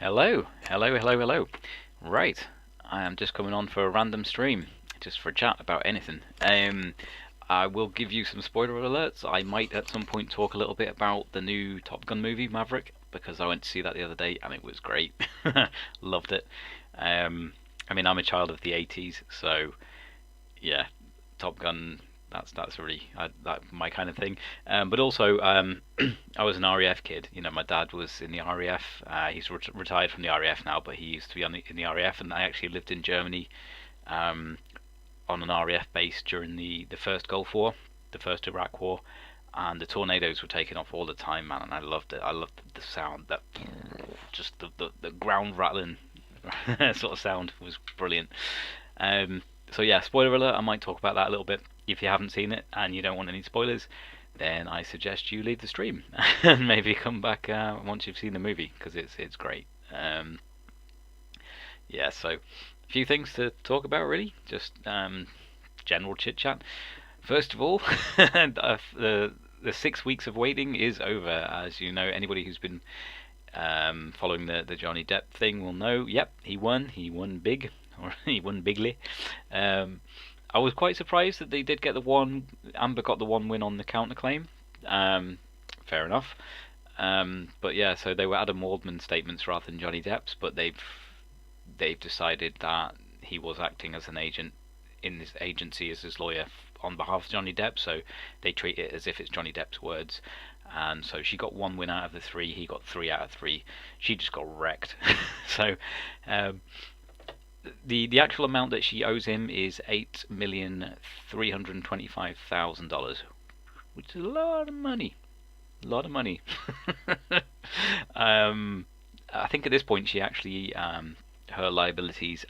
Hello, hello, hello, hello. Right, I am just coming on for a random stream, just for a chat about anything. I will give you some spoiler alerts. I might at some point talk a little bit about the new Top Gun movie, Maverick, because I went to see that the other day and it was great. Loved it. I'm a child of the 80s, so yeah, Top Gun. That's really my kind of thing. But also, I was an RAF kid. You know, my dad was in the RAF. He's retired from the RAF now, but he used to be in the RAF, and I actually lived in Germany um, on an RAF base during the first Gulf War, the first Iraq War, and the tornadoes were taking off all the time, man. And I loved it. I loved the sound, that just the ground rattling sort of sound was brilliant. So yeah, spoiler alert, I might talk about that a little bit. If you haven't seen it and you don't want any spoilers, then I suggest you leave the stream and maybe come back once you've seen the movie, because it's great. Yeah, so a few things to talk about really, just general chit chat. First of all, the 6 weeks of waiting is over. As you know, anybody who's been following the Johnny Depp thing will know. Yep, he won big, or he won bigly. I was quite surprised that they did get the one. Amber got the one win on the counterclaim. Fair enough. But yeah, so they were Adam Waldman statements rather than Johnny Depp's. But they've decided that he was acting as an agent in this agency as his lawyer on behalf of Johnny Depp. So they treat it as if it's Johnny Depp's words. And so she got one win out of the three. He got 3 out of 3. She just got wrecked. So. The actual amount that she owes him is $8,325,000, which is a lot of money. A lot of money. I think at this point she actually her liabilities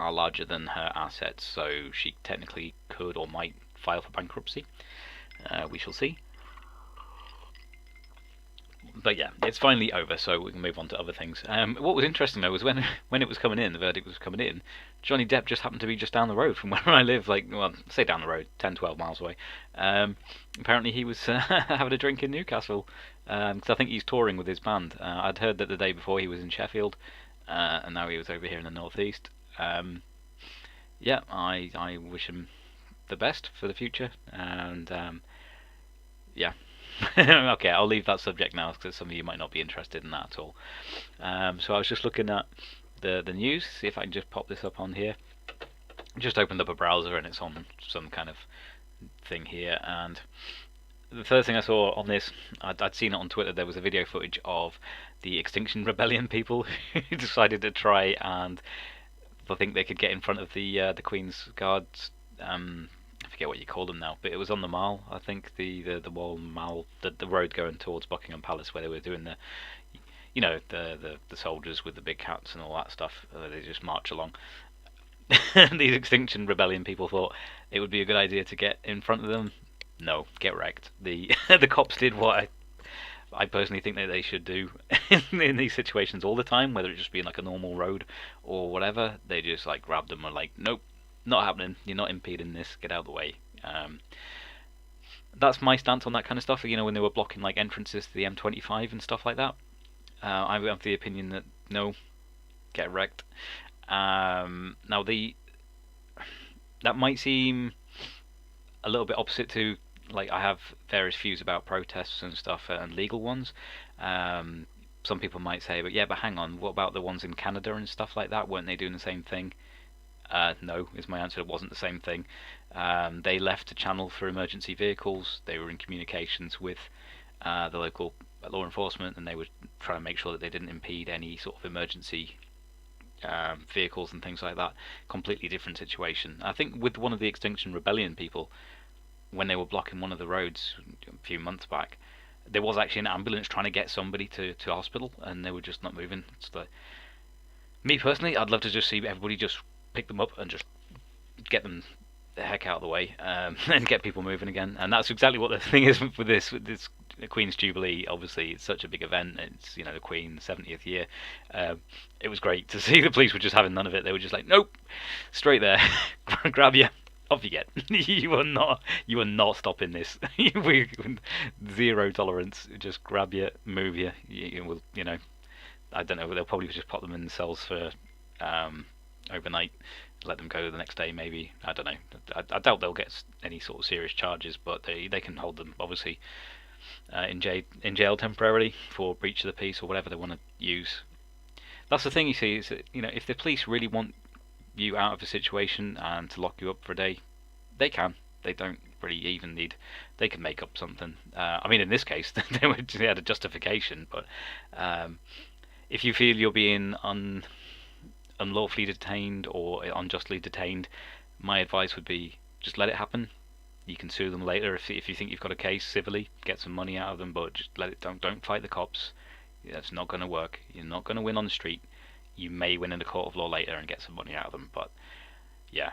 are larger than her assets, so she technically could or might file for bankruptcy. We shall see. But yeah, it's finally over, so we can move on to other things. What was interesting though was when it was coming in, the verdict was coming in, Johnny Depp just happened to be just down the road from where I live, like, well, say down the road, 10, 12 miles away. Apparently he was having a drink in Newcastle, because I think he's touring with his band. I'd heard that the day before he was in Sheffield, and now he was over here in the northeast. Yeah, I wish him the best for the future, and yeah. Okay, I'll leave that subject now because some of you might not be interested in that at all. So I was just looking at the news, see if I can just pop this up on here. Just opened up a browser and it's on some kind of thing here, and the first thing I saw on this, I'd seen it on Twitter, there was a video footage of the Extinction Rebellion people who decided to try and I think they could get in front of the Queen's Guards. I forget what you call them now, but it was on the Mall, I think, the Wall Mall, the road going towards Buckingham Palace, where they were doing the soldiers with the big hats and all that stuff. They just march along. These Extinction Rebellion people thought it would be a good idea to get in front of them. No, get wrecked. The the cops did what I personally think that they should do in these situations all the time, whether it just be like a normal road or whatever. They just like grabbed them and were like, nope, not happening. You're not impeding this. Get out of the way. That's my stance on that kind of stuff. You know, when they were blocking like entrances to the M25 and stuff like that. I have the opinion that no, get wrecked. Now that might seem a little bit opposite to, like, I have various views about protests and stuff and legal ones. Some people might say, but hang on, what about the ones in Canada and stuff like that? Weren't they doing the same thing? No, is my answer. It wasn't the same thing. They left a channel for emergency vehicles. They were in communications with the local law enforcement, and they were trying to make sure that they didn't impede any sort of emergency vehicles and things like that. Completely different situation. I think with one of the Extinction Rebellion people, when they were blocking one of the roads a few months back, there was actually an ambulance trying to get somebody to hospital, and they were just not moving. It's like, me personally, I'd love to just see everybody just pick them up and just get them the heck out of the way, and get people moving again. And that's exactly what the thing is with this Queen's Jubilee. Obviously, it's such a big event. It's, you know, the Queen's 70th year. It was great to see the police were just having none of it. They were just like, nope, straight there, grab you, off you get. you are not stopping this. Zero tolerance. Just grab you, move you. You will, you know. I don't know. They'll probably just put them in cells for overnight, let them go the next day. Maybe, I don't know. I doubt they'll get any sort of serious charges, but they can hold them obviously in jail temporarily for breach of the peace or whatever they want to use. That's the thing, you see, is that, if the police really want you out of a situation and to lock you up for a day, they can. They don't really even need. They can make up something. I mean, in this case, they had a justification. But if you feel you're being unlawfully detained or unjustly detained, my advice would be just let it happen. You can sue them later if you think you've got a case civilly, get some money out of them, but just let it. Don't fight the cops. That's not going to work. You're not going to win on the street. You may win in the court of law later and get some money out of them, but yeah,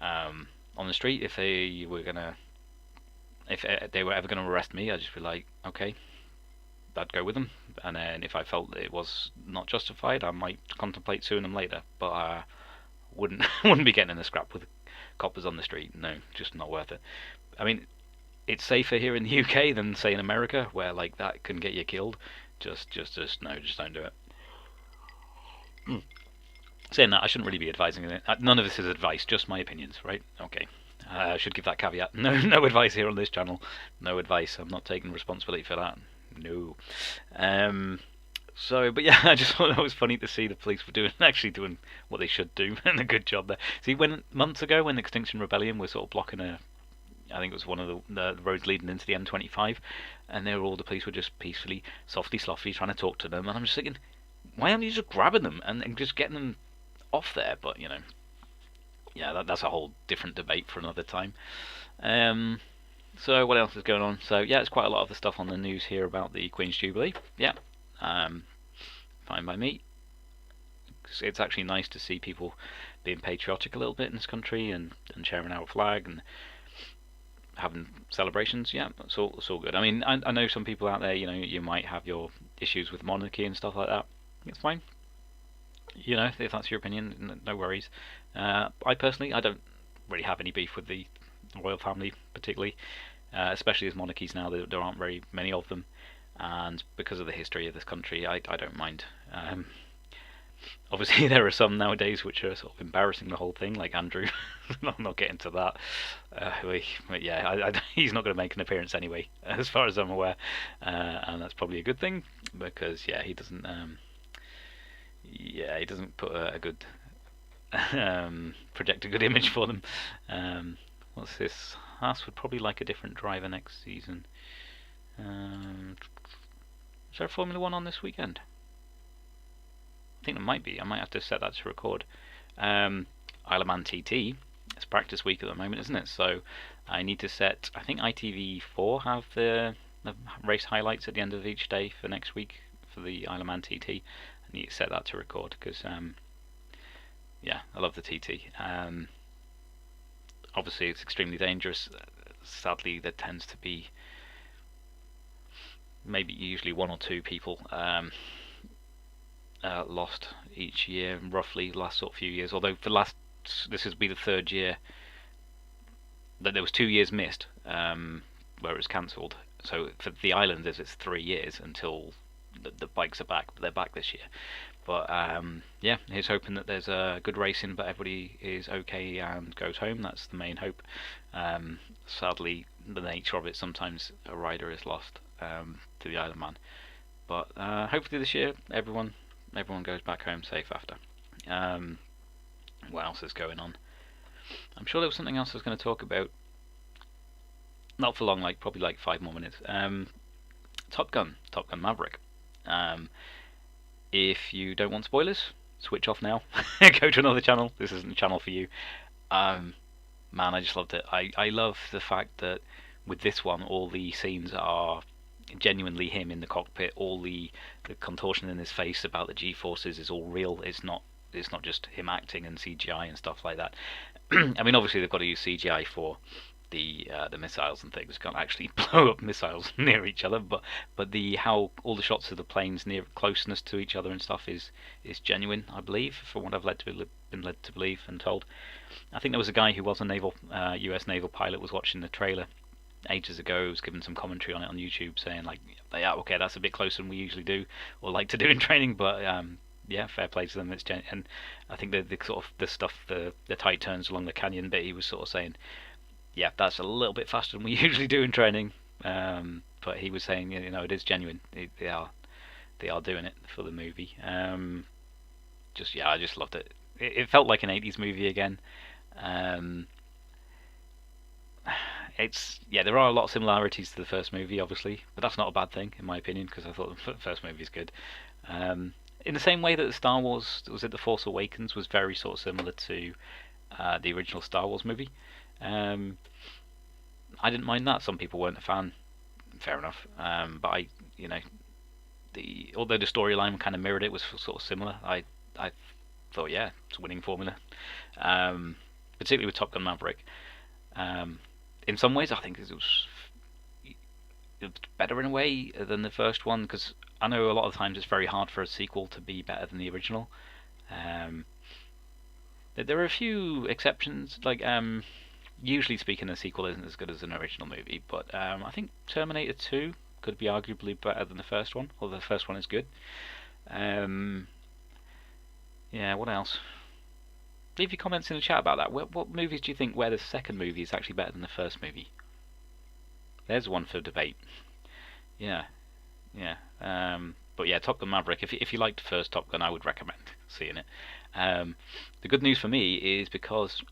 on the street, if they were ever going to arrest me, I'd just be like, okay, I'd go with them, and then if I felt it was not justified, I might contemplate suing them later, but I wouldn't be getting in a scrap with coppers on the street. No, just not worth it. I mean, it's safer here in the UK than say in America, where like that can get you killed. Just no, just don't do it. Saying that, I shouldn't really be advising it. None of this is advice, just my opinions, right? Okay. I should give that caveat. No advice here on this channel. No advice. I'm not taking responsibility for that. No. But yeah, I just thought it was funny to see the police were actually doing what they should do, and a good job there. See, months ago, when Extinction Rebellion was sort of blocking I think it was one of the roads leading into the M25, and the police were just peacefully, softly trying to talk to them, and I'm just thinking, why aren't you just grabbing them and just getting them off there? But yeah, that's a whole different debate for another time. So what else is going on? So yeah, it's quite a lot of the stuff on the news here about the Queen's Jubilee. Yeah, fine by me. It's actually nice to see people being patriotic a little bit in this country and sharing our flag and having celebrations. Yeah, it's all good. I mean, I know some people out there, you might have your issues with monarchy and stuff like that. It's fine. If that's your opinion, no worries. I personally, I don't really have any beef with the royal family particularly, especially as monarchies now, there aren't very many of them, and because of the history of this country, I don't mind. Obviously there are some nowadays which are sort of embarrassing the whole thing, like Andrew. I'm not getting to that, but yeah, he's not going to make an appearance anyway, as far as I'm aware, and that's probably a good thing, because yeah, he doesn't put a good project a good image for them. What's this? Haas would probably like a different driver next season. Is there a Formula 1 on this weekend? I think there might be. I might have to set that to record. Isle of Man TT. It's practice week at the moment, isn't it? So I need to set. I think ITV4 have the race highlights at the end of each day for next week for the Isle of Man TT. I need to set that to record because yeah, I love the TT. Obviously, it's extremely dangerous. Sadly, there tends to be usually one or two people lost each year, roughly the last sort of few years. Although this will be the third year that there was 2 years missed, where it was cancelled. So for the Islanders, it's 3 years until the bikes are back. But they're back this year. But yeah, here's hoping that there's a good racing, but everybody is okay and goes home. That's the main hope. Sadly, the nature of it, sometimes a rider is lost to the Isle of Man. But hopefully this year, everyone goes back home safe after. What else is going on? I'm sure there was something else I was going to talk about. Not for long, probably 5 more minutes. Top Gun Maverick. If you don't want spoilers, switch off now. Go to another channel. This isn't a channel for you. Man, I just loved it. I love the fact that with this one, all the scenes are genuinely him in the cockpit. All the contortion in his face about the G-forces is all real. It's not just him acting and CGI and stuff like that. I mean, obviously they've got to use CGI for the missiles and things. Can't actually blow up missiles near each other, but how all the shots of the planes near closeness to each other and stuff is genuine, I believe, from what I've been led to believe and told. I think there was a guy who was a US naval pilot was watching the trailer ages ago was giving some commentary on it on YouTube, saying like, yeah, okay, that's a bit closer than we usually do or like to do in training, but yeah, fair play to them. And I think the sort of the stuff, the tight turns along the canyon bit, he was sort of saying, yeah, that's a little bit faster than we usually do in training. But he was saying, it is genuine. They are doing it for the movie. I just loved it. It felt like an 80s movie again. There are a lot of similarities to the first movie, obviously, but that's not a bad thing in my opinion, because I thought the first movie is good. In the same way that the Star Wars, was it The Force Awakens, was very sort of similar to the original Star Wars movie. I didn't mind that. Some people weren't a fan. Fair enough. But although the storyline kind of mirrored it, was sort of similar. I thought, yeah, it's a winning formula. Particularly with Top Gun Maverick. In some ways, I think it was better in a way than the first one, because I know a lot of times it's very hard for a sequel to be better than the original. There are a few exceptions, like usually speaking, a sequel isn't as good as an original movie, but I think Terminator 2 could be arguably better than the first one, although the first one is good. Yeah, what else? Leave your comments in the chat about that. What movies do you think where the second movie is actually better than the first movie? There's one for debate. Yeah. But yeah, Top Gun Maverick. If you liked the first Top Gun, I would recommend seeing it. The good news for me is because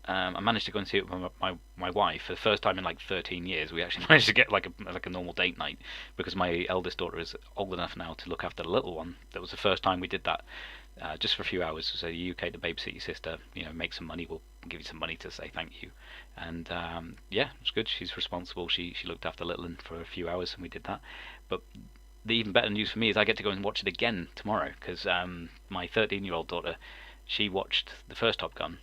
I managed to go and see it with my wife for the first time in like 13 years. We actually managed to get like a normal date night, because my eldest daughter is old enough now to look after the little one. That was the first time we did that. Just for a few hours. So the UK to babysit your sister, make some money. We'll give you some money to say thank you. And yeah, it's good. She's responsible. She looked after little one for a few hours, and we did that. But the even better news for me is I get to go and watch it again tomorrow, because my 13-year-old daughter, she watched the first Top Gun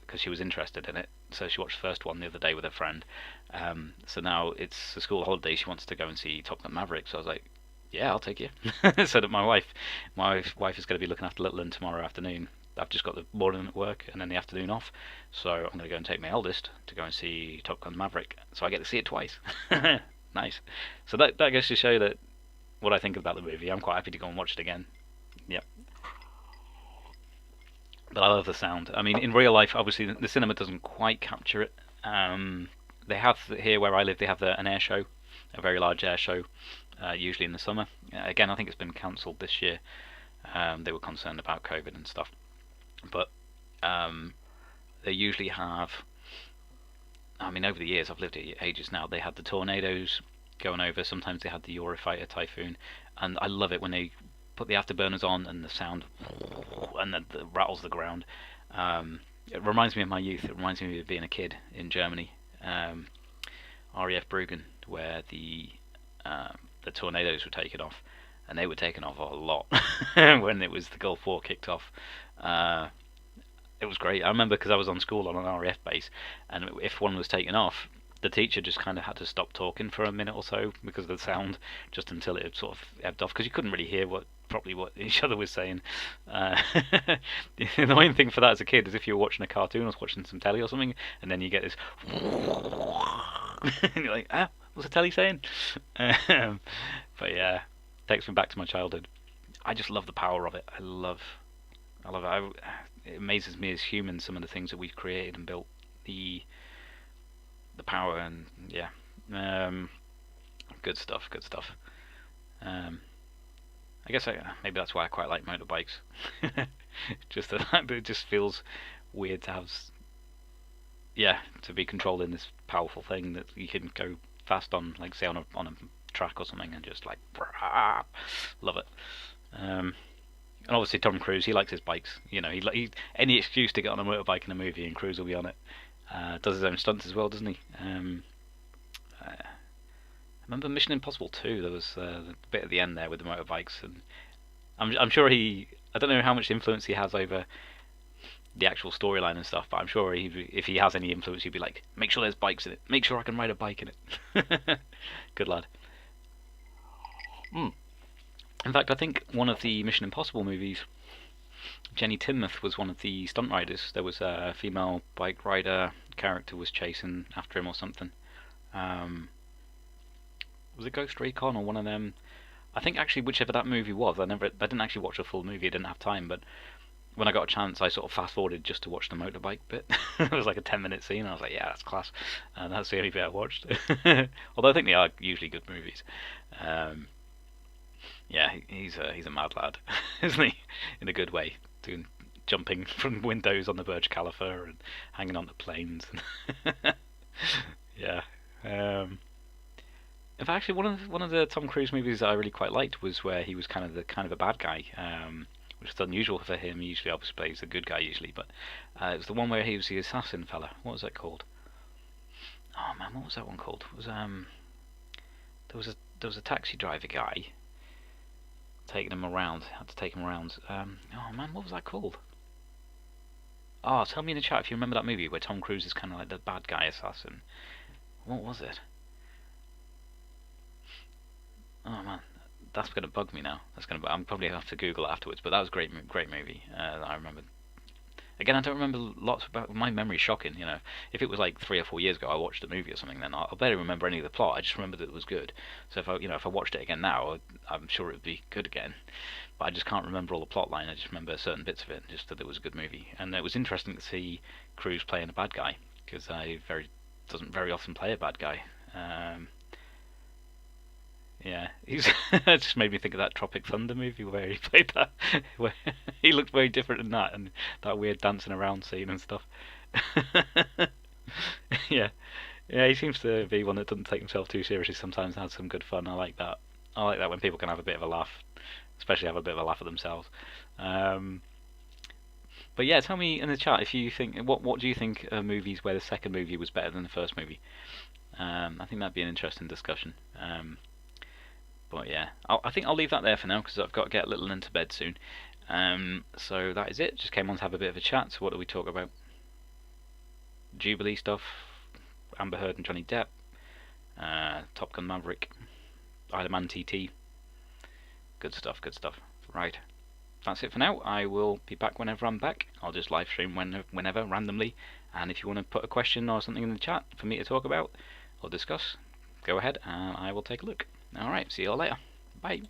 because she was interested in it. So she watched the first one the other day with her friend. So now it's a school holiday. She wants to go and see Top Gun Maverick. So I was like, yeah, I'll take you. So that my wife is going to be looking after little one tomorrow afternoon. I've just got the morning at work and then the afternoon off. So I'm going to go and take my eldest to go and see Top Gun Maverick. So I get to see it twice. Nice. So that goes to show that what I think about the movie. I'm quite happy to go and watch it again. Yep. But I love the sound. I mean, in real life, obviously, the cinema doesn't quite capture it. They have here where I live. They have an air show, a very large air show, usually in the summer. Again, I think it's been cancelled this year. They were concerned about COVID and stuff. But they usually have. I mean, over the years, I've lived here ages now. They had the tornadoes going over. Sometimes they had the Eurofighter typhoon, and I love it when they put the afterburners on and the sound and the rattles the ground. It reminds me of my youth. It reminds me of being a kid in Germany, RAF Bruggen, where the tornadoes were taken off, and they were taken off a lot when it was the Gulf War kicked off. It was great. I remember because I was on school on an RAF base, and if one was taken off, the teacher just kind of had to stop talking for a minute or so because of the sound, just until it had sort of ebbed off, because you couldn't really hear what each other was saying. The annoying thing for that as a kid is if you were watching a cartoon or watching some telly or something, and then you get this, and you're like, what's the telly saying? But yeah, takes me back to my childhood. I just love the power of it. I love it. It amazes me as humans, some of the things that we've created and built, the power, and yeah, good stuff. I guess maybe that's why I quite like motorbikes. Just the fact that it just feels weird to have, to be controlled in this powerful thing that you can go fast on, like say on a track or something, and just like love it. And obviously Tom Cruise, he likes his bikes. He any excuse to get on a motorbike in a movie, and Cruise will be on it. Does his own stunts as well, doesn't he? I remember Mission Impossible 2. There was the bit at the end there with the motorbikes, and I'm sure I don't know how much influence he has over the actual storyline and stuff, but I'm sure if he has any influence, he'd be like, make sure there's bikes in it. Make sure I can ride a bike in it. Good lad. In fact, I think one of the Mission Impossible movies, Jenny Tinmouth was one of the stunt riders. There was a female bike rider character was chasing after him or something. Was it Ghost Recon or one of them? I think actually whichever that movie was. I didn't actually watch the full movie. I didn't have time, but when I got a chance, I sort of fast forwarded just to watch the motorbike bit. It was like a 10-minute scene. I was like, yeah, that's class. And that's the only bit I watched. Although I think they are usually good movies. Yeah, he's a mad lad, isn't he? In a good way, jumping from windows on the Burj Khalifa and hanging on to planes. Yeah. In fact, actually, one of the Tom Cruise movies that I really quite liked was where he was kind of a bad guy, which is unusual for him. He usually obviously plays the good guy usually, but it was the one where he was the assassin fella. What was that called? Oh man, what was that one called? It was there was a taxi driver guy taking him around. Had to take him around. Oh man, what was that called? Oh, tell me in the chat if you remember that movie where Tom Cruise is kind of like the bad guy assassin. What was it? Oh man, that's gonna bug me now. I'm probably gonna have to Google it afterwards. But that was a great movie. I remember. Again, I don't remember lots about. My memory's shocking. You know, if it was like 3 or 4 years ago, I watched a movie or something, then I'll barely remember any of the plot. I just remember that it was good. So if I watched it again now, I'm sure it would be good again. But I just can't remember all the plot line. I just remember certain bits of it, just that it was a good movie. And it was interesting to see Cruise playing a bad guy because doesn't very often play a bad guy. Yeah, it just made me think of that Tropic Thunder movie where he played that, where he looked very different in that, and that weird dancing around scene and stuff. Yeah, yeah, he seems to be one that doesn't take himself too seriously sometimes and has some good fun. I like that. I like that when people can have a bit of a laugh, especially have a bit of a laugh at themselves. But yeah, tell me in the chat if you think what do you think are movies where the second movie was better than the first movie? I think that'd be an interesting discussion. But yeah, I think I'll leave that there for now because I've got to get Little into bed soon. So that is it. Just came on to have a bit of a chat. So what do we talk about? Jubilee stuff, Amber Heard and Johnny Depp, Top Gun Maverick, Isle of Man TT. Good stuff, good stuff. Right, that's it for now. I will be back whenever I'm back. I'll just live stream whenever, randomly. And if you want to put a question or something in the chat for me to talk about or discuss, go ahead and I will take a look. Alright, see you all later. Bye.